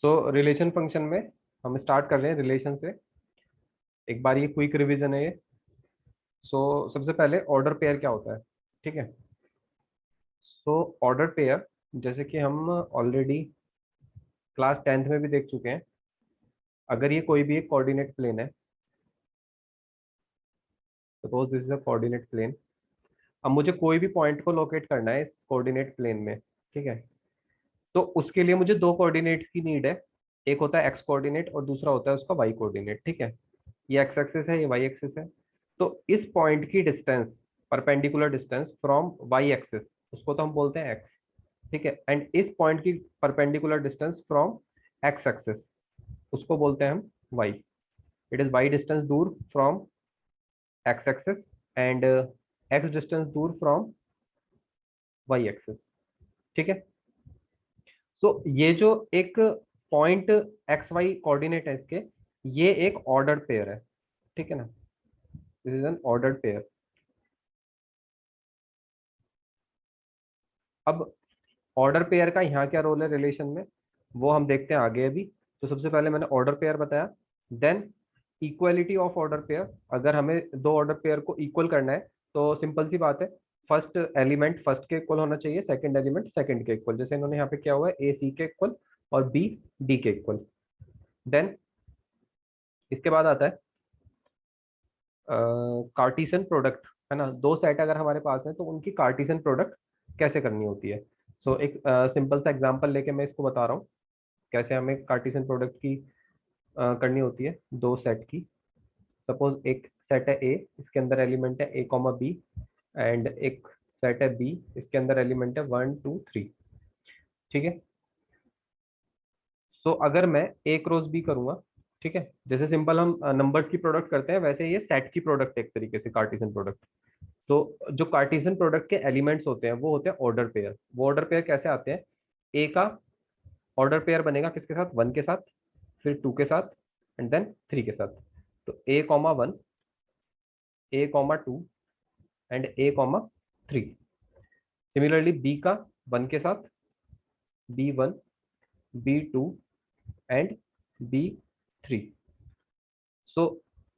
सो relation function में हम start कर रहे हैं रिलेशन से। एक बार ये क्विक रिवीजन है ये। सबसे पहले ऑर्डर पेयर क्या होता है, ठीक है। ऑर्डर पेयर जैसे कि हम ऑलरेडी क्लास 10th में भी देख चुके हैं। अगर ये कोई भी एक कोऑर्डिनेट प्लेन है, suppose this is a coordinate plane. अब मुझे कोई भी पॉइंट को लोकेट करना है इस कोऑर्डिनेट प्लेन में, ठीक है। तो उसके लिए मुझे दो कोऑर्डिनेट्स की नीड है। एक होता है एक्स कोऑर्डिनेट और दूसरा होता है उसका वाई कोऑर्डिनेट, ठीक है। ये एक्स एक्सिस है, ये वाई एक्सिस है। तो इस पॉइंट की distance, perpendicular distance from Y axis, उसको तो हम बोलते हैं एक्स, ठीक है। एंड इस पॉइंट की perpendicular distance from X axis, उसको बोलते हैं हम Y. It is Y distance दूर from X axis and X distance दूर फ्रॉम वाई एक्सिस, ठीक है। ये जो एक पॉइंट एक्स वाई कोऑर्डिनेट है इसके, ये एक ऑर्डर्ड पेयर है, ठीक है ना। This is an ordered pair. अब ऑर्डर पेयर का यहाँ क्या रोल है रिलेशन में, वो हम देखते हैं आगे अभी। तो सबसे पहले मैंने ऑर्डर पेयर बताया, then equality of order pair. अगर हमें दो ऑर्डर पेयर को इक्वल करना है तो सिंपल सी बात है, फर्स्ट एलिमेंट फर्स्ट के इक्वल होना चाहिए, सेकंड एलिमेंट सेकंड के इक्वल। जैसे इन्होंने यहाँ पे क्या हुआ है, ए सी के इक्वल और बी डी के इक्वल। देन इसके बाद आता है कार्टीशन प्रोडक्ट, है ना। दो सेट अगर हमारे पास है तो उनकी कार्टीशन प्रोडक्ट कैसे करनी होती है। एक सिंपल सा एग्जांपल लेके मैं इसको बता रहा हूँ कैसे हमें कार्टीशन प्रोडक्ट की करनी होती है दो सेट की। सपोज एक सेट है ए, इसके अंदर एलिमेंट है ए कॉमा बी, एंड एक सेट है बी, इसके अंदर एलिमेंट है 1 2 3, ठीक है। अगर मैं ए क्रॉस बी करूंगा, ठीक है, जैसे सिंपल हम नंबर्स की प्रोडक्ट करते हैं वैसे ये सेट की प्रोडक्ट है एक तरीके से कार्टीशन प्रोडक्ट। तो जो कार्टीशन प्रोडक्ट के एलिमेंट्स होते हैं वो होते हैं ऑर्डर पेयर। वो ऑर्डर पेयर कैसे आते हैं, ए का ऑर्डर पेयर बनेगा किसके साथ, 1 के साथ, फिर 2 के साथ, एंड देन 3 के साथ। तो A comma 1, A comma 2 and A comma 3। Similarly B का 1 के साथ, B1, B2 एंड B3।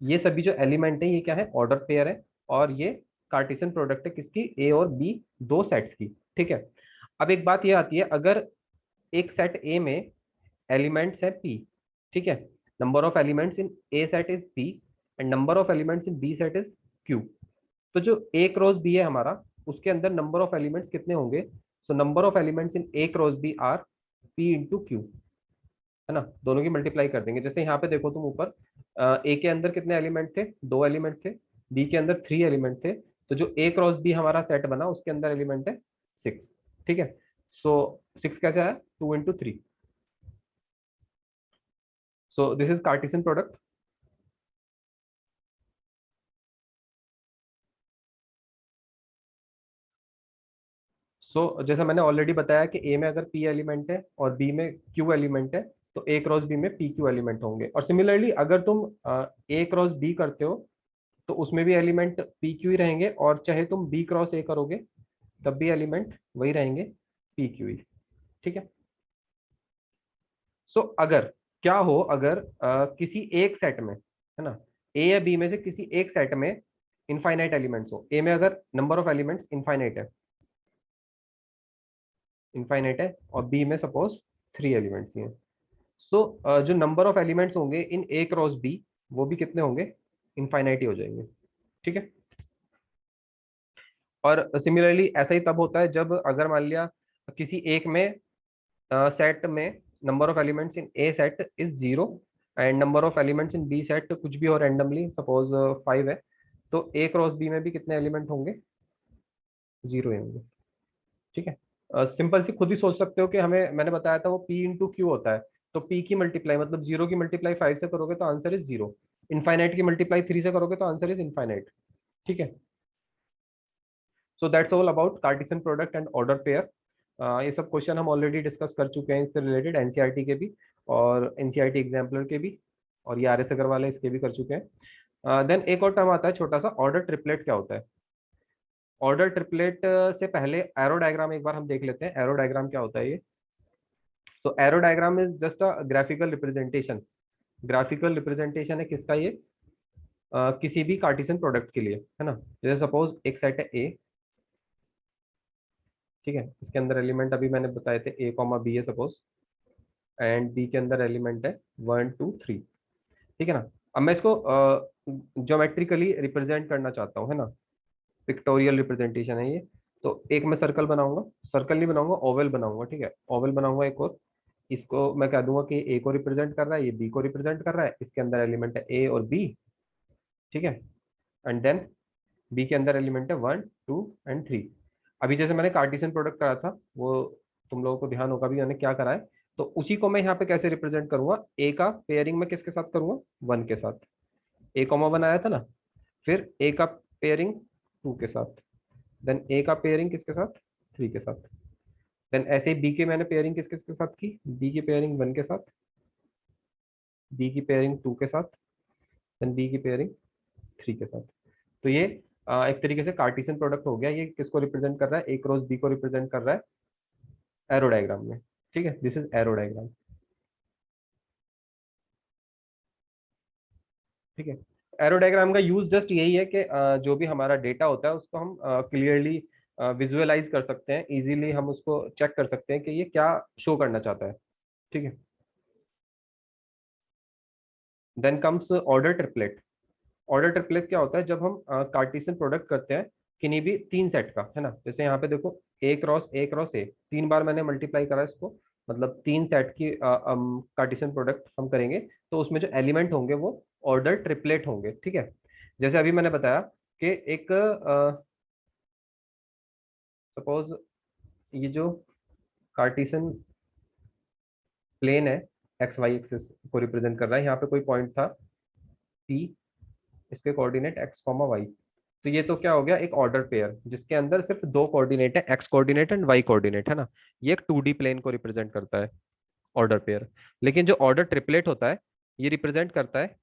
ये सभी जो एलिमेंट है ये क्या है, ऑर्डर पेयर है। और ये कार्टेशियन प्रोडक्ट है किसकी, ए और बी दो सेट्स की, ठीक है। अब एक बात ये आती है, अगर एक सेट ए में एलिमेंट्स है पी, ठीक है, number of elements in A set is P and number of elements in B set is Q. तो जो ए क्रॉस बी है हमारा, उसके अंदर नंबर ऑफ एलिमेंट्स कितने होंगे, number of elements in A cross B are P into Q, है ना। दोनों की मल्टीप्लाई कर देंगे। जैसे यहाँ पे देखो तुम ऊपर, ए के अंदर कितने एलिमेंट थे, दो एलिमेंट थे, बी के अंदर 3 एलिमेंट थे। तो जो ए क्रॉस बी हमारा सेट बना उसके अंदर एलिमेंट है 6, ठीक है। 6 कैसे आया, 2 into 3। This is Cartesian product. जैसा मैंने ऑलरेडी बताया कि ए में अगर पी एलिमेंट है और बी में क्यू एलिमेंट है, तो ए क्रॉस बी में पी क्यू एलिमेंट होंगे। और सिमिलरली अगर तुम ए क्रॉस बी करते हो तो उसमें भी एलिमेंट पी क्यू ही रहेंगे, और चाहे तुम बी क्रॉस ए करोगे तब भी एलिमेंट वही रहेंगे, पी क्यू ही, ठीक है। अगर क्या हो, अगर किसी एक सेट में, है ना, ए या बी में से किसी एक सेट में इनफाइनाइट एलिमेंट्स हो। ए में अगर नंबर ऑफ एलिमेंट्स इनफाइनाइट है और बी में सपोज 3 एलिमेंट्स ही हैं। जो नंबर ऑफ एलिमेंट्स होंगे इन ए क्रॉस बी, वो भी कितने होंगे, इनफाइनाइट ही हो जाएंगे, ठीक है। और सिमिलरली ऐसा ही तब होता है जब अगर मान लिया किसी एक में सेट में number of elements in A set is 0 and number of elements in B set कुछ भी हो रैंडमली, सपोज 5 है। तो ए क्रॉस बी में भी कितने एलिमेंट होंगे, 0 ही होंगे, ठीक है। सिंपल सी खुद ही सोच सकते हो कि हमें, मैंने बताया था वो पी इंटू क्यू होता है। तो पी की मल्टीप्लाई मतलब 0 की मल्टीप्लाई 5 से करोगे तो आंसर इज 0, इनफाइनाइट की मल्टीप्लाई 3 से करोगे तो आंसर इज इनफाइनाइट, ठीक है। That's all about Cartesian product and order pair. ये सब क्वेश्चन हम ऑलरेडी डिस्कस कर चुके हैं इससे रिलेटेड, एनसीईआरटी के भी और एनसीईआरटी एग्जाम्पलर के भी, और ये आर एस अग्रवाल है इसके भी कर चुके हैं। देन एक और टर्म आता है छोटा सा, ऑर्डर ट्रिपलेट क्या होता है। ऑर्डर ट्रिपलेट से पहले एरो डायग्राम एक बार हम देख लेते हैं, एरो डायग्राम क्या होता है ये। तो arrow diagram is just a graphical representation, graphical representation है किसका ये, किसी भी कार्टेशियन प्रोडक्ट के लिए, है ना। जैसे सपोज एक सेट है ए, ठीक है, इसके अंदर एलिमेंट अभी मैंने बताए थे ए कॉमा बी है सपोज, एंड बी के अंदर एलिमेंट है 1 2 3, ठीक है ना। अब मैं इसको ज्योमेट्रिकली रिप्रेजेंट करना चाहता हूँ, है ना, पिक्टोरियल रिप्रेजेंटेशन है ये। तो एक मैं सर्कल बनाऊंगा, सर्कल नहीं बनाऊंगा, ओवल बनाऊंगा, ठीक है, ओवल बनाऊंगा एक और, इसको मैं कह दूंगा कि ए को रिप्रेजेंट कर रहा है, ये बी को रिप्रेजेंट कर रहा है, इसके अंदर एलिमेंट है ए और बी, ठीक है, एंड देन बी के अंदर एलिमेंट है 1 2 एंड 3। अभी जैसे मैंने कार्टेशियन प्रोडक्ट करा था, वो तुम लोगों को ध्यान होगा भी मैंने क्या करा है, तो उसी को मैं यहाँ पे कैसे रिप्रेजेंट करूंगा, ए का पेयरिंग में किसके साथ करूंगा, 1 के साथ, ए कॉमा बनाया था ना, फिर ए का पेयरिंग 2 के साथ, देन ए का पेयरिंग किसके साथ, 3 के साथ, देन ऐसे ही बी के मैंने पेयरिंग किस किसके साथ की, बी की पेयरिंग 1 के साथ, बी की पेयरिंग 2 के साथ, देन बी की पेयरिंग 3 के साथ। तो ये एक तरीके से कार्टेशियन प्रोडक्ट हो गया, ये किसको रिप्रेजेंट कर रहा है, ए क्रॉस बी को रिप्रेजेंट कर रहा है एरो डायग्राम में, ठीक है, दिस इज एरो डायग्राम, ठीक है। एरो डायग्राम का यूज जस्ट यही है कि जो भी हमारा डेटा होता है उसको हम क्लियरली विजुअलाइज कर सकते हैं, इजीली हम उसको चेक कर सकते हैं कि ये क्या शो करना चाहता है, ठीक है। Then comes order triplet. Order triplet क्या होता है, जब हम कार्टेशियन प्रोडक्ट करते हैं किन्हीं भी 3 सेट का, है ना, जैसे यहाँ पे देखो ए क्रॉस ए, 3 बार मैंने मल्टीप्लाई करा इसको, मतलब 3 सेट की कार्टेशियन प्रोडक्ट हम करेंगे, तो उसमें जो एलिमेंट होंगे वो ऑर्डर ट्रिपलेट होंगे, ठीक है। जैसे अभी मैंने बताया कि एक सपोज ये जो कार्टेशियन प्लेन है, एक्स वाई एक्सिस को रिप्रेजेंट कर रहा है, यहाँ पे कोई पॉइंट था पी, इसके कोऑर्डिनेट एक्स कॉमा वाई, तो ये तो क्या हो गया, एक ऑर्डर पेयर जिसके अंदर सिर्फ 2 कोऑर्डिनेट है, X coordinate and Y coordinate, है ना। ये एक 2D प्लेन को रिप्रेजेंट करता है ऑर्डर पेयर। लेकिन जो ऑर्डर ट्रिपलेट होता है ये रिप्रेजेंट करता है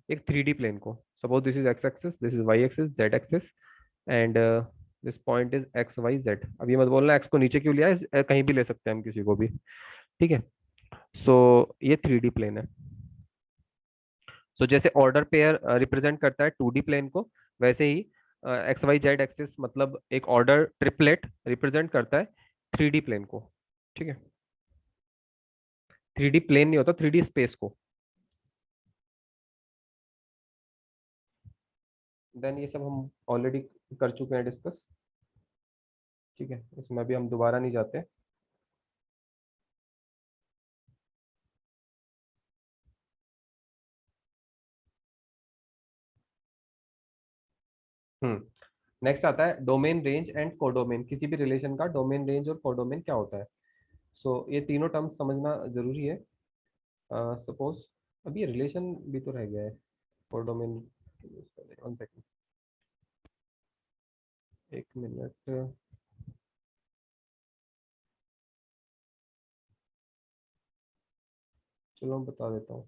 एक 3D प्लेन को। Suppose this is X axis, this is Y axis, Z axis, and this point is X Y Z. अब ये मत बोलना एक्स को नीचे क्यों लिया है, कहीं भी ले सकते हैं हम किसी को भी, ठीक है। सो ये 3D प्लेन है। सो जैसे ऑर्डर पेयर रिप्रेजेंट करता है 2D प्लेन को, वैसे ही एक्स वाई जेड एक्सिस मतलब एक ऑर्डर ट्रिपलेट रिप्रेजेंट करता है 3D प्लेन को, ठीक है। 3D प्लेन नहीं होता, 3D स्पेस को। देन ये सब हम ऑलरेडी कर चुके हैं डिस्कस, ठीक है, इसमें अभी हम दोबारा नहीं जाते। नेक्स्ट आता है डोमेन रेंज एंड कोडोमेन। किसी भी रिलेशन का डोमेन रेंज और कोडोमेन क्या होता है। सो ये तीनों टर्म्स समझना जरूरी है। सपोज अभी ये रिलेशन भी तो रह गया है, कोडोमेन, 1 सेकंड, 1 मिनट, चलो मैं बता देता हूँ।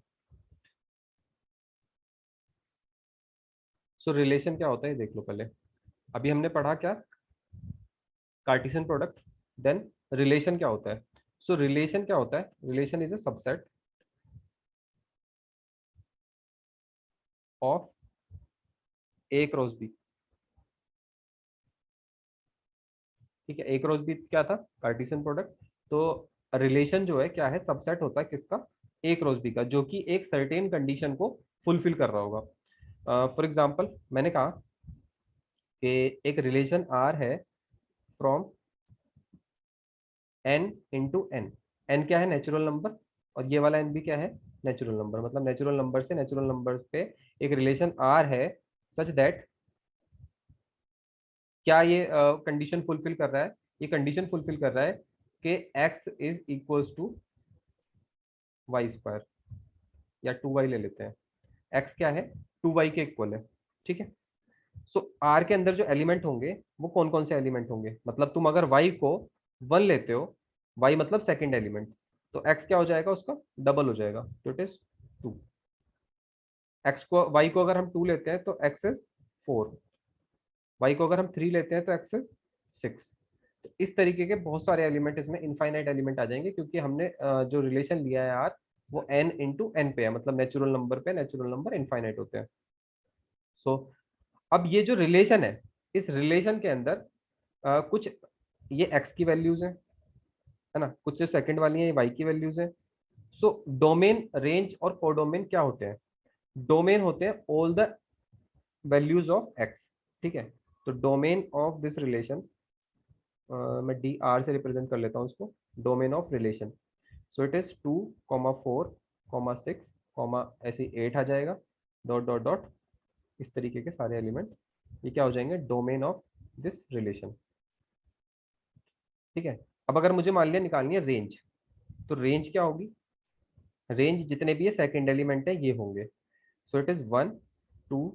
सो रिलेशन क्या होता है देख लो पहले। अभी हमने पढ़ा क्या, कार्टेशियन प्रोडक्ट, देन रिलेशन क्या होता है। सो रिलेशन क्या होता है, relation is a subset of A cross B, ठीक है। ए क्रॉस बी क्या था, कार्टेशियन प्रोडक्ट। तो रिलेशन जो है क्या है, सबसेट होता है किसका, ए क्रॉस बी का, जो कि एक सर्टेन कंडीशन को फुलफिल कर रहा होगा। फॉर एग्जाम्पल मैंने कहा कि एक रिलेशन आर है from N into N. N क्या है, नेचुरल नंबर, और ये वाला एन भी क्या है, नेचुरल नंबर, मतलब नेचुरल नंबर से नेचुरल नंबर पे एक रिलेशन आर है, सच दैट क्या ये कंडीशन फुलफिल कर रहा है, ये कंडीशन फुलफिल कर रहा है कि X is equals to Y square, या 2y ले लेते हैं, एक्स क्या है, 2y के इक्वल है, ठीक है। सो आर के अंदर जो एलिमेंट होंगे वो कौन कौन से एलिमेंट होंगे, मतलब तुम अगर y को 1 लेते हो, y मतलब सेकंड एलिमेंट, तो x क्या हो जाएगा, उसका डबल हो जाएगा, तो इट इज 2। x को y को अगर हम 2 लेते हैं तो x इज 4, y को अगर हम 3 लेते हैं तो x इज 6। इस तरीके के बहुत सारे एलिमेंट इसमें इनफाइनाइट एलिमेंट आ जाएंगे, क्योंकि हमने जो रिलेशन लिया है यार वो n इंटू एन पे है, मतलब नेचुरल नंबर पे नेचुरल नंबर इनफाइनाइट होते हैं। सो अब ये जो रिलेशन है, इस रिलेशन के अंदर कुछ ये x की वैल्यूज है ना, कुछ जो सेकंड वाली है ये y की वैल्यूज है। सो डोमेन, रेंज और कोडोमेन क्या होते हैं? डोमेन होते हैं all the values of x, ठीक है। तो डोमेन ऑफ दिस रिलेशन, मैं डी आर से रिप्रेजेंट कर लेता हूँ इसको, domain of relation. So it is 2,4,6, ऐसे 8 आ जाएगा, डॉट डॉट डॉट, इस तरीके के सारे एलिमेंट ये क्या हो जाएंगे? डोमेन ऑफ दिस रिलेशन, ठीक है। अब अगर मुझे मान लिया निकालनी है रेंज, तो रेंज क्या होगी? रेंज जितने भी ये सेकंड एलिमेंट है ये होंगे। सो it is 1, 2,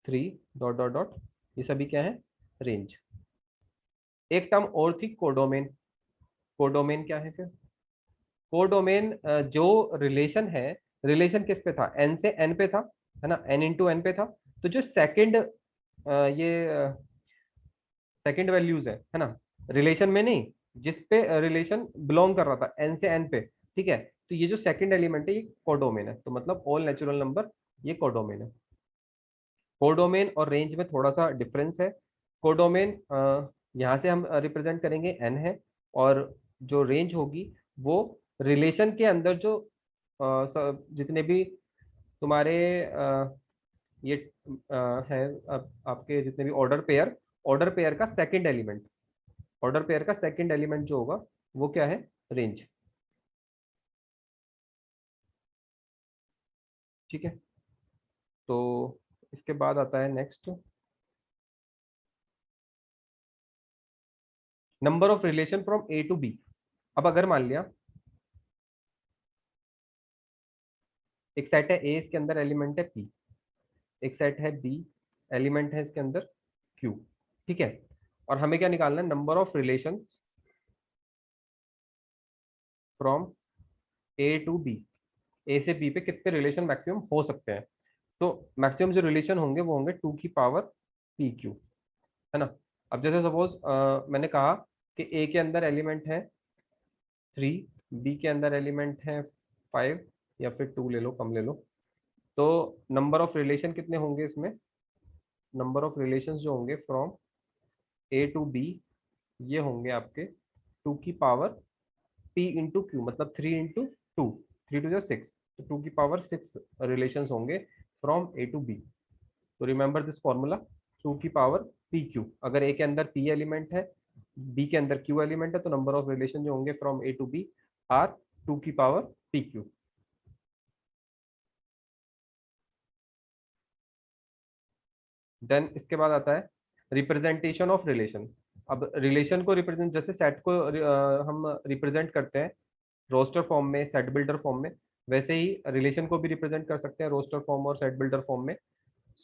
3 dot dot dot, ये सभी क्या है? रेंज। एक टर्म और थी कोडोमेन। कोडोमेन क्या है फिर? कोडोमेन जो रिलेशन है, रिलेशन किस पे था? एन से एन पे था, है ना, एन इंटू एन पे था। तो जो सेकंड ये सेकंड वैल्यूज है ना, रिलेशन में नहीं, जिस पे रिलेशन बिलोंग कर रहा था एन से एन पे, ठीक है। तो ये जो सेकंड एलिमेंट है ये कोडोमेन है, तो मतलब ऑल नेचुरल नंबर ये कोडोमेन है। कोडोमेन और रेंज में थोड़ा सा डिफरेंस है। कोडोमेन यहाँ से हम रिप्रेजेंट करेंगे एन है, और जो रेंज होगी वो रिलेशन के अंदर जो जितने भी तुम्हारे ये है, आपके जितने भी ऑर्डर पेयर का सेकंड एलिमेंट, ऑर्डर पेयर का सेकंड एलिमेंट जो होगा वो क्या है? रेंज, ठीक है। तो इसके बाद आता है next, number of relation from A to B. अब अगर मान लिया एक सेट है ए, इसके अंदर एलिमेंट है पी, एक सेट है बी, एलिमेंट है इसके अंदर क्यू, ठीक है। और हमें क्या निकालना है? Number of relation from A to B, A से बी पे कितने रिलेशन मैक्सिमम हो सकते हैं? तो मैक्सिमम जो रिलेशन होंगे वो होंगे 2 की पावर पी क्यू, है ना। अब जैसे सपोज मैंने कहा कि ए के अंदर एलिमेंट है 3, बी के अंदर एलिमेंट है 5, या फिर 2 ले लो, कम ले लो। तो नंबर ऑफ रिलेशन कितने होंगे इसमें? नंबर ऑफ रिलेशंस जो होंगे फ्रॉम ए टू बी, ये होंगे आपके 2 की पावर पी इंटू क्यू, मतलब 3 इंटू 2, 3 टू 6, तो 2 की पावर 6 रिलेशंस होंगे फ्रॉम ए टू बी। तो रिमेंबर दिस फॉर्मूला, 2 की पावर पी क्यू। अगर ए के अंदर पी एलिमेंट है, बी के अंदर क्यू एलिमेंट है, तो नंबर ऑफ रिलेशन जो होंगे from A to B are 2 की पावर पी क्यू। देन इसके बाद आता है रिप्रेजेंटेशन ऑफ रिलेशन। अब रिलेशन को रिप्रेजेंट, जैसे सेट को हम रिप्रेजेंट करते हैं रोस्टर फॉर्म में, सेट बिल्डर फॉर्म में, वैसे ही रिलेशन को भी रिप्रेजेंट कर सकते हैं रोस्टर फॉर्म और सेट बिल्डर फॉर्म में।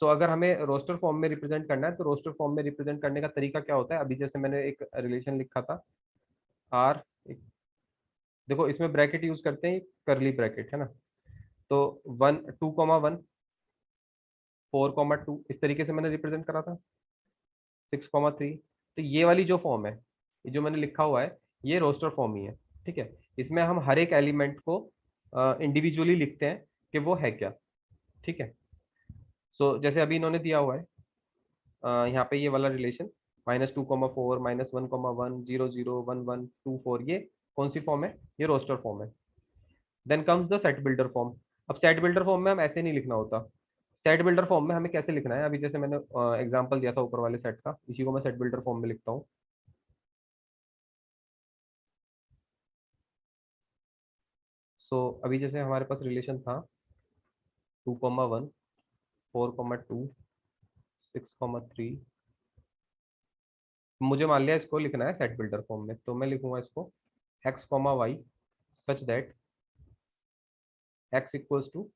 सो अगर हमें रोस्टर फॉर्म में रिप्रेजेंट करना है, तो रोस्टर फॉर्म में रिप्रेजेंट करने का तरीका क्या होता है? अभी जैसे मैंने एक रिलेशन लिखा था आर, देखो इसमें ब्रैकेट यूज करते हैं, करली ब्रैकेट है ना। तो 2,1, 4,2, इस तरीके से मैंने रिप्रेजेंट करा था, 6,3। तो ये वाली जो फॉर्म है, ये जो मैंने लिखा हुआ है, ये रोस्टर फॉर्म ही है, ठीक है। इसमें हम हर एक एलिमेंट को इंडिविजुअली लिखते हैं कि वो है क्या, ठीक है। सो जैसे अभी इन्होंने दिया हुआ है यहाँ पे ये वाला रिलेशन, -2,4, -1,1, 0,0, 1,1, 2,4, ये कौन सी फॉर्म है? ये रोस्टर फॉर्म है। Then comes the set builder form. अब सेट बिल्डर फॉर्म में हम ऐसे नहीं लिखना होता। सेट बिल्डर फॉर्म में हमें कैसे लिखना है? अभी जैसे मैंने एग्जांपल दिया था ऊपर वाले सेट का, इसी को मैं सेट बिल्डर फॉर्म में लिखता हूँ। सो अभी जैसे हमारे पास रिलेशन था 2,1, 4,2, 6,3, मुझे मान लिया इसको लिखना है सेट बिल्डर फॉर्म में, तो मैं लिखूंगा इसको x, y such that x equals to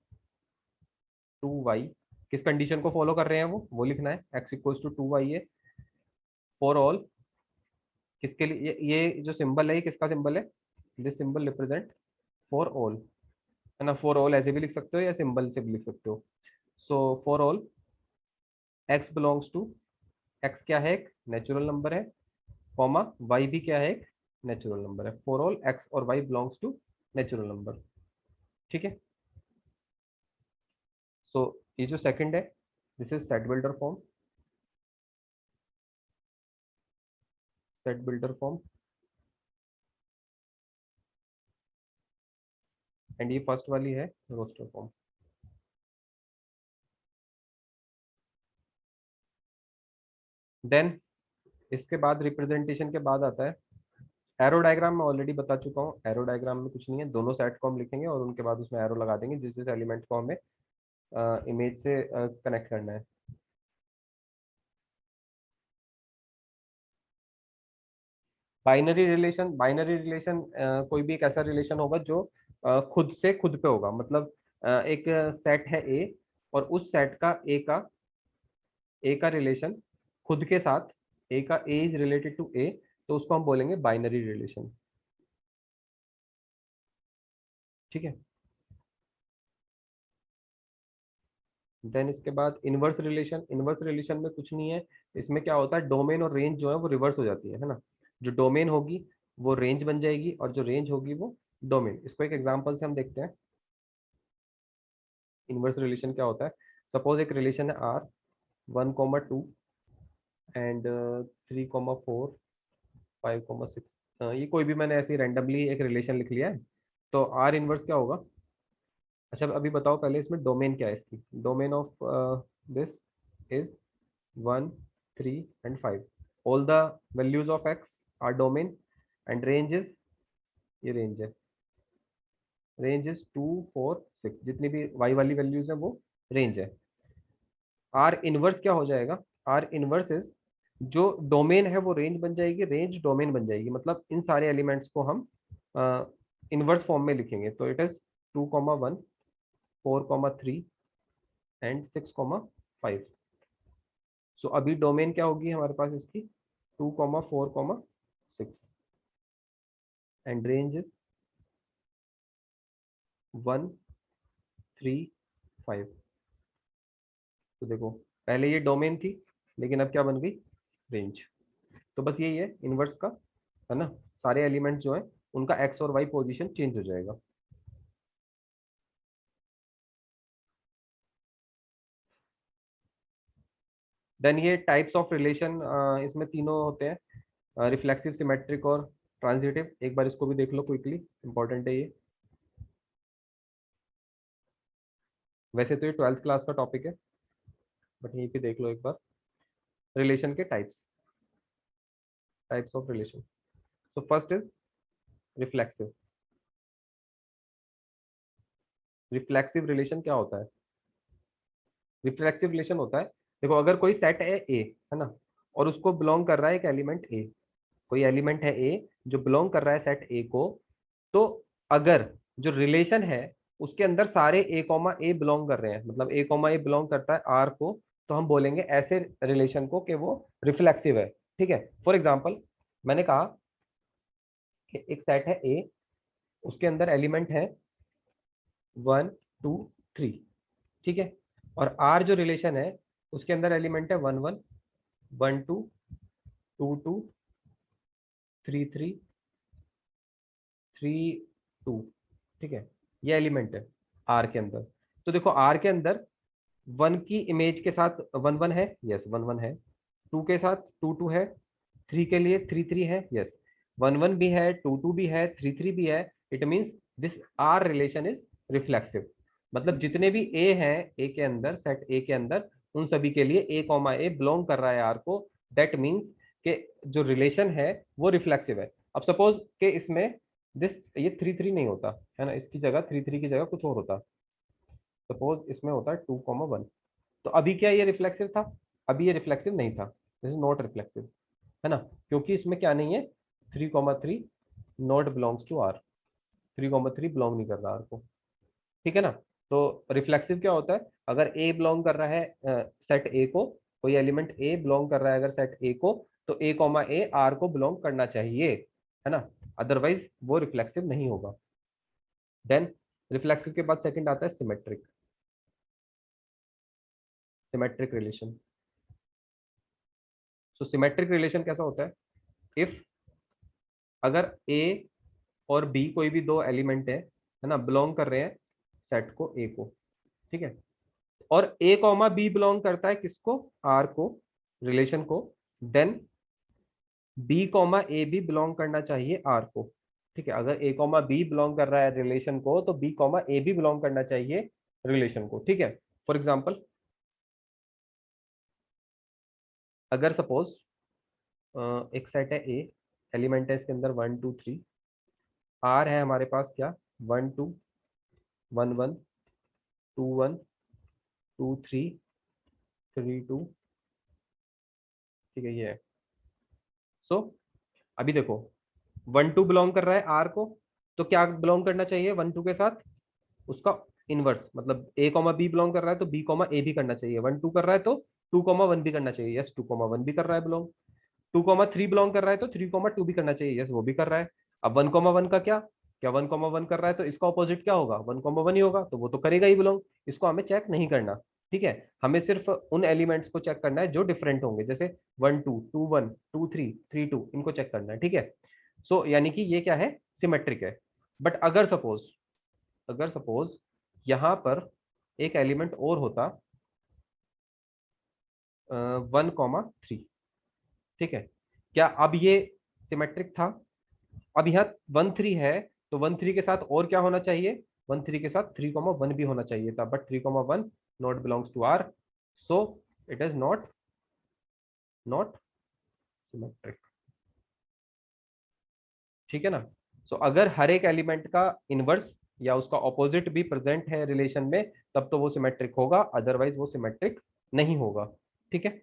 2y। किस कंडीशन को फॉलो कर रहे हैं वो लिखना है, x इक्वल्स टू 2y है फॉर ऑल। किसके लिए? ये जो सिंबल है ये किसका सिंबल है? This symbol represent for all, है ना। फॉर ऑल ऐसे भी लिख सकते हो या सिंबल से भी लिख सकते हो। So for all x belongs to, x क्या है? एक नेचुरल नंबर है, कॉमा वाई भी क्या है, एक नेचुरल नंबर है, फॉर ऑल एक्स और Y belongs to natural number. ठीक है, सो ये जो सेकंड है, this is set builder form, set builder form, and ये फर्स्ट वाली है रोस्टर फॉर्म। देन इसके बाद रिप्रेजेंटेशन के बाद आता है एरो डायग्राम। मैं ऑलरेडी बता चुका हूँ, एरो डायग्राम में कुछ नहीं है, दोनों सेट को हम लिखेंगे और उनके बाद उसमें एरो लगा देंगे जिस जिस एलिमेंट को हमें इमेज से कनेक्ट करना है। बाइनरी रिलेशन कोई भी एक ऐसा रिलेशन होगा जो खुद से खुद पे होगा, मतलब एक सेट है ए और उस सेट का ए का रिलेशन खुद के साथ, ए का ए इज रिलेटेड टू ए, तो उसको हम बोलेंगे बाइनरी रिलेशन। ठीक है, देन इसके बाद इनवर्स रिलेशन। इनवर्स रिलेशन में कुछ नहीं है, इसमें क्या होता है, डोमेन और रेंज जो है वो रिवर्स हो जाती है ना। जो डोमेन होगी वो रेंज बन जाएगी और जो रेंज होगी वो डोमेन। इसको एक एग्जांपल से हम देखते हैं इनवर्स रिलेशन क्या होता है। सपोज एक रिलेशन है आर 1,2 एंड 3,4 5,6। ये कोई भी मैंने ऐसे रैंडमली एक रिलेशन लिख लिया है, तो आर इनवर्स क्या होगा। अच्छा अभी बताओ पहले इसमें डोमेन क्या है, इसकी domain of this is 1 3 and 5, all the values of X are domain and range is, ये रेंज है, रेंज इज 2 4 6, जितनी भी वाई वाली वैल्यूज है वो रेंज है। आर इनवर्स क्या हो जाएगा, आर इनवर्स इज, जो डोमेन है वो रेंज बन जाएगी, रेंज डोमेन बन जाएगी, मतलब इन सारे एलिमेंट्स को हम इनवर्स फॉर्म में लिखेंगे। तो इट इज 2,1 4,3 एंड 6,5। सो अभी डोमेन क्या होगी हमारे पास इसकी 2,4,6 एंड रेंज इज 1,3,5। तो देखो पहले ये डोमेन थी लेकिन अब क्या बन गई, रेंज। तो बस यही है इनवर्स का, है ना, सारे एलिमेंट जो है उनका एक्स और वाई पोजीशन चेंज हो जाएगा। देन ये टाइप्स ऑफ रिलेशन, इसमें तीनों होते हैं, रिफ्लेक्सिव, सिमेट्रिक और ट्रांजिटिव। एक बार इसको भी देख लो क्विकली, इंपॉर्टेंट है ये। वैसे तो ये 12th क्लास का टॉपिक है बट यहीं पे देख लो एक बार, रिलेशन के types, types of relation. So first is reflexive. Reflexive relation क्या होता है, रिफ्लेक्सिव रिलेशन होता है, देखो अगर कोई सेट है ना, और उसको बिलोंग कर रहा है एक एलिमेंट ए, कोई एलिमेंट है ए जो बिलोंग कर रहा है सेट ए को, तो अगर जो रिलेशन है उसके अंदर सारे ए कॉमा ए बिलोंग कर रहे हैं, मतलब ए कॉमा ए बिलोंग करता है आर को, तो हम बोलेंगे ऐसे रिलेशन को कि वो रिफ्लेक्सिव है। ठीक है, फॉर एग्जाम्पल मैंने कहा कि एक सेट है ए, उसके अंदर एलिमेंट है 1 2 3, ठीक है, और आर जो रिलेशन है उसके अंदर एलिमेंट है 1 1 1 2 2 2 3 3 3 2। ठीक है, ये एलिमेंट है आर के अंदर। तो देखो आर के अंदर 1 की इमेज के साथ 1 1 है, यस 1 1 है, 2 के साथ 2 2 है, 3 के लिए 3 3 है, यस 1 1 भी है, 2 2 भी है, 3 3 भी है। It means this R relation is reflexive, मतलब जितने भी ए हैं ए के अंदर, सेट ए के अंदर, उन सभी के लिए ए कॉमा ए बिलोंग कर रहा है आर को। दैट मीन्स कि जो रिलेशन है वो रिफ्लेक्सिव है। अब सपोज के इसमें दिस ये 3 3 नहीं होता है ना, इसकी जगह 3 3 की जगह कुछ और होता, सपोज इसमें होता है 2,1, तो अभी क्या ये रिफ्लेक्सिव था, अभी ये रिफ्लेक्सिव नहीं था, दिस इज नॉट रिफ्लेक्सिव, है ना, क्योंकि इसमें क्या नहीं है, 3,3 not belongs to R, 3,3 belong नहीं कर रहा आर को। ठीक है ना। तो रिफ्लेक्सिव क्या होता है, अगर ए बिलोंग कर रहा है सेट ए को, कोई एलिमेंट ए बिलोंग कर रहा है अगर सेट ए को, तो ए कॉमा ए आर को बिलोंग करना चाहिए, है ना, अदरवाइज वो रिफ्लेक्सिव नहीं होगा। देन रिफ्लेक्सिव के बाद सेकंड आता है सिमेट्रिक, सिमेट्रिक रिलेशन। सो सिमेट्रिक रिलेशन कैसा होता है, इफ अगर ए और बी कोई भी दो एलिमेंट है ना, बिलोंग कर रहे हैं सेट को ए को, ठीक है, और ए कॉमा बी बिलोंग करता है किसको, आर को, रिलेशन को, देन बी कॉमा ए भी बिलोंग करना चाहिए आर को, ठीक है। अगर ए कॉमा बी बिलोंग कर रहा है रिलेशन को, तो बी कॉमा ए भी बिलोंग करना चाहिए रिलेशन को, ठीक है। फॉर एग्जाम्पल, अगर सपोज एक सेट है ए, एलिमेंट है इसके अंदर 1 2 3, आर है हमारे पास क्या, 1 2 1 1 2 1 2 3 3 2, ठीक है, ये है। सो अभी देखो 1 2 बिलोंग कर रहा है आर को, तो क्या बिलोंग करना चाहिए 1 2 के साथ, उसका इनवर्स, मतलब ए कॉमा बी बिलोंग कर रहा है तो बी कॉमा ए भी करना चाहिए, 1 2 कर रहा है तो 2 1 भी करना चाहिए, यस 2 1 भी कर रहा है बिलोंग, 2 3 बिलोंग कर रहा है तो 3 2 भी करना चाहिए, यस वो भी कर रहा है। अब 1 1 का क्या, क्या 1 1 कर रहा है तो इसका ऑपोजिट क्या होगा, 1 1 ही होगा, तो वो तो करेगा ही बिलोंग, इसको हमें चेक नहीं करना, ठीक है। हमें सिर्फ उन एलिमेंट्स को चेक करना है जो डिफरेंट होंगे, जैसे 1 2 2 1 2 3 3 2, इनको चेक करना है, ठीक है। सो यानी कि ये क्या है, सिमेट्रिक है। बट अगर सपोज यहां पर एक एलिमेंट और होता 1 3, ठीक है, क्या अब ये सिमेट्रिक था, अब यहाँ 1 3 है, तो 1 3 के साथ और क्या होना चाहिए, 1 3 के साथ 3 1 भी होना चाहिए था, but 3 1 not belongs to R, so it is not symmetric, ठीक है ना। सो अगर हर एक एलिमेंट का इनवर्स या उसका ऑपोजिट भी प्रेजेंट है रिलेशन में, तब तो वो सिमेट्रिक होगा, अदरवाइज वो सिमेट्रिक नहीं होगा, ठीक है।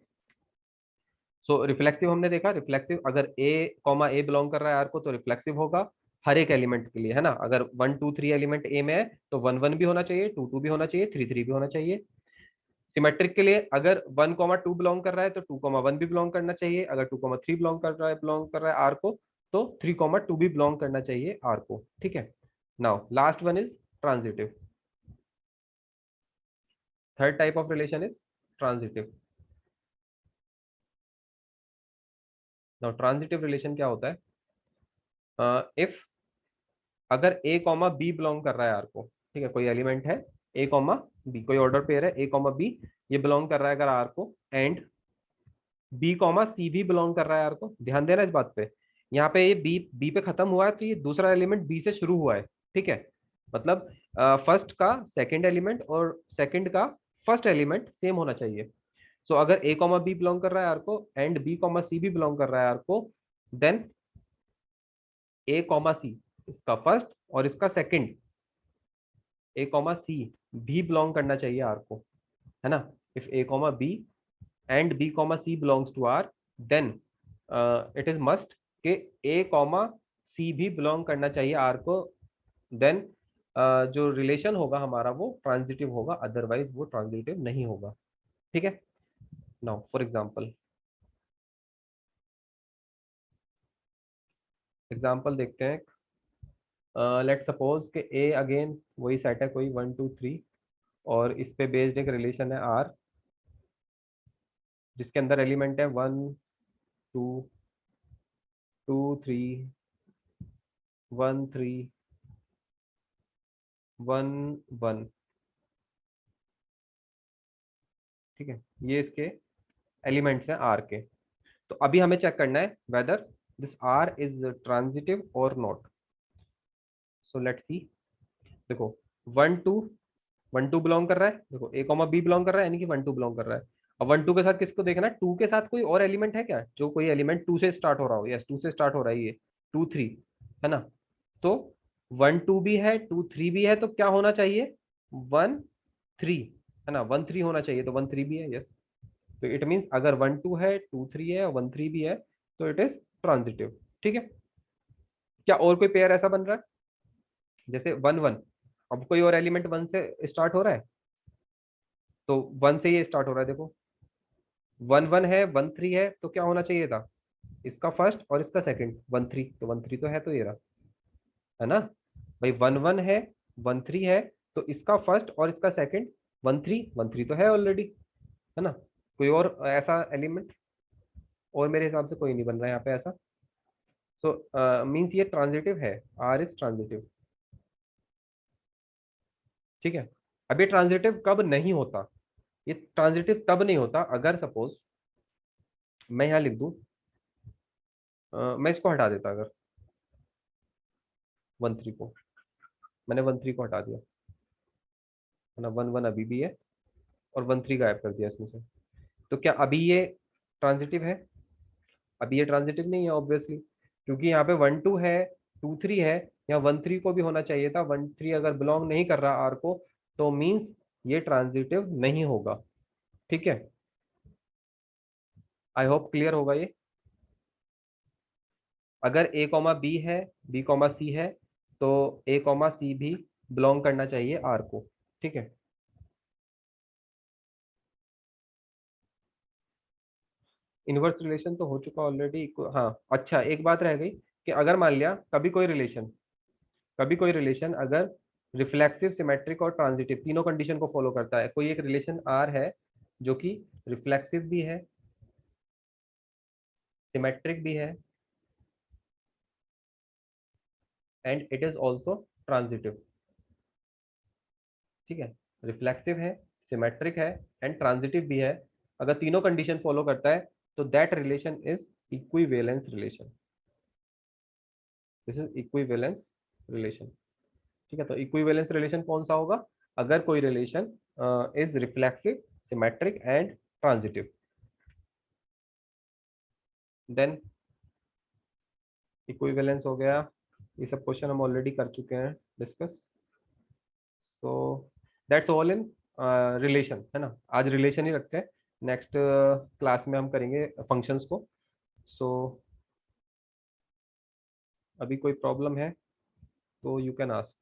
सो रिफ्लेक्सिव हमने देखा, रिफ्लेक्सिव अगर ए कॉमा ए बिलोंग कर रहा है आर को, तो रिफ्लेक्सिव होगा हर एक एलिमेंट के लिए, है ना। अगर 1 2 3 एलिमेंट ए में है तो 1 1 भी होना चाहिए, 2 2 भी होना चाहिए, 3 3 भी होना चाहिए। सिमेट्रिक के लिए अगर 1 2 बिलोंग कर रहा है तो 2 1 भी बिलोंग करना चाहिए, अगर 2 3 बिलोंग कर रहा है आर को, तो 3 2 भी बिलोंग करना चाहिए आर को, ठीक है। Now last one is transitive, third type of relation is transitive. Now transitive relation क्या होता है, इफ अगर ए कॉमा बी बिलोंग कर रहा है आर को, ठीक है, कोई एलिमेंट है ए कॉमा बी, कोई ऑर्डर पेयर है ए कॉमा बी, ये बिलोंग कर रहा है अगर आर को, एंड बी कॉमा सी भी बिलोंग कर रहा है आर को, ध्यान देना इस बात पे, यहाँ पे ये बी बी पे खत्म हुआ है तो ये दूसरा एलिमेंट बी से शुरू हुआ है, ठीक है, मतलब फर्स्ट का सेकंड एलिमेंट और सेकंड का फर्स्ट एलिमेंट सेम होना चाहिए। सो अगर ए कॉमा बी बिलोंग कर रहा है आर को एंड बी कॉमा सी भी बिलोंग कर रहा है आर को, देन ए कॉमा सी, इसका फर्स्ट और इसका सेकंड, ए कॉमा सी भी बिलोंग करना चाहिए आर को, है ना। If A comma B and B comma C belongs to R, then it is must कि ए कॉमा सी भी बिलोंग करना चाहिए आर को, देन जो रिलेशन होगा हमारा वो ट्रांजिटिव होगा, अदरवाइज वो ट्रांजिटिव नहीं होगा, ठीक है। नाउ फॉर एग्जाम्पल देखते हैं। लेट सपोज कि ए अगेन वही सेट है कोई 1 2 3, और इस पे बेस्ड एक रिलेशन है आर, जिसके अंदर एलिमेंट है 1 2 2 3 1 3 1 1, ठीक है, ये इसके एलिमेंट्स हैं आर के। तो अभी हमें चेक करना है whether this R is transitive और नॉट। सो लेट्स सी, देखो 1 2 बिलोंग कर रहा है, देखो ए कॉमा बी बिलोंग कर रहा है, यानी कि 1 2 बिलोंग कर रहा है। अब 1 2 के साथ किसको देखना है, 2 के साथ कोई और एलिमेंट है क्या, जो कोई एलिमेंट 2 से स्टार्ट हो रहा हो, यस 2 से स्टार्ट हो रहा है ये 2 3, है ना। तो 1 2 भी है 2 3 भी है, तो क्या होना चाहिए 1 3, है ना, 1 3 होना चाहिए, तो 1 3 भी है, यस। तो इट मीन्स अगर 1 2 है 2 3 है 1 3 भी है, तो इट इज ट्रांजिटिव, ठीक है। क्या और कोई पेयर ऐसा बन रहा है, जैसे 1 1, अब कोई और एलिमेंट 1 से स्टार्ट हो रहा है, तो 1 से ये स्टार्ट हो रहा है, देखो 1 1 है 1 3 है, तो क्या होना चाहिए था, इसका फर्स्ट और इसका सेकंड 1 3, तो 1 3 तो है, तो ये रहा, है ना। भाई 1 1 है 1 3 है, तो इसका फर्स्ट और इसका सेकंड 1 3 तो है ऑलरेडी, है ना। कोई और ऐसा एलिमेंट, और मेरे हिसाब से कोई नहीं बन रहा है यहाँ पे ऐसा, सो मीन्स ये ट्रांजिटिव है, आर इज ट्रांजिटिव। ठीक है। अब ये ट्रांजिटिव कब नहीं होता, ये ट्रांजिटिव तब नहीं होता अगर सपोज मैं यहाँ लिख दूं, मैं इसको हटा देता अगर 1 3 को, मैंने 1 3 को हटा दिया है ना, 1 1 अभी भी है और 1 3 गायब कर दिया इसमें से, तो क्या अभी ये ट्रांजिटिव है? अभी ये ट्रांजिटिव नहीं है ऑब्वियसली, क्योंकि यहाँ पे 1 2 है, 2 3 है, यहाँ 1 3 को भी होना चाहिए था। 1 3 अगर बिलोंग नहीं कर रहा आर को, तो मीन्स ये ट्रांजिटिव नहीं होगा। ठीक है, आई होप क्लियर होगा ये। अगर ए कॉमा बी है, बी कॉमा सी है, तो ए कॉमा सी भी बिलोंग करना चाहिए आर को। ठीक है। इनवर्स रिलेशन तो हो चुका ऑलरेडी। हाँ अच्छा, एक बात रह गई कि अगर मान लिया कभी कोई रिलेशन अगर रिफ्लेक्सिव, सिमेट्रिक और ट्रांजिटिव तीनों कंडीशन को फॉलो करता है, कोई एक रिलेशन आर है जो कि रिफ्लेक्सिव भी है, सिमेट्रिक भी है and it is also transitive. ठीक है, रिफ्लेक्सिव है, सिमेट्रिक है एंड ट्रांजिटिव भी है, अगर तीनों कंडीशन फॉलो करता है, तो that relation is equivalence relation. This is equivalence relation. ठीक है, तो इक्विवेलेंस रिलेशन कौन सा होगा? अगर कोई relation is reflexive, symmetric and transitive, then equivalence हो गया। ये सब क्वेश्चन हम ऑलरेडी कर चुके हैं discuss. So that's all in relation, है ना। आज रिलेशन ही रखते हैं, नेक्स्ट क्लास में हम करेंगे फंक्शंस को। सो अभी कोई प्रॉब्लम है तो यू कैन आस्क।